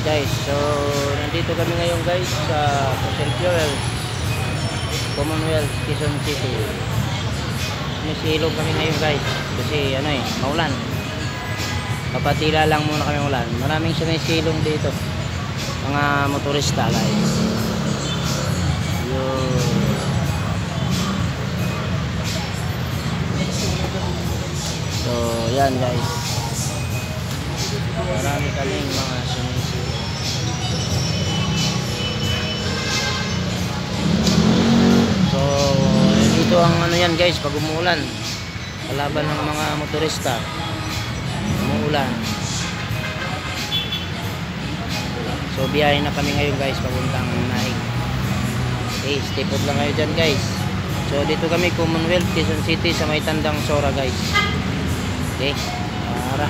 guys, so nandito kami ngayon guys sa Fossil Fuel Commonwealth, Quezon City. Misilog kami ngayon guys kasi maulan. Kapatila lang muna kami ulan. Maraming sumisilong dito, mga motorista guys. So yan guys, marami kaming mga sumisilong. So dito ang yan guys, pag umuulan, kalaban ng mga motorista, umuulan. So biyahe na kami ngayon guys, papuntang Naik. Okay, stay put lang kayo dyan guys. So dito kami Commonwealth, Quezon City, sa may tandang Sora guys. Okay, tara.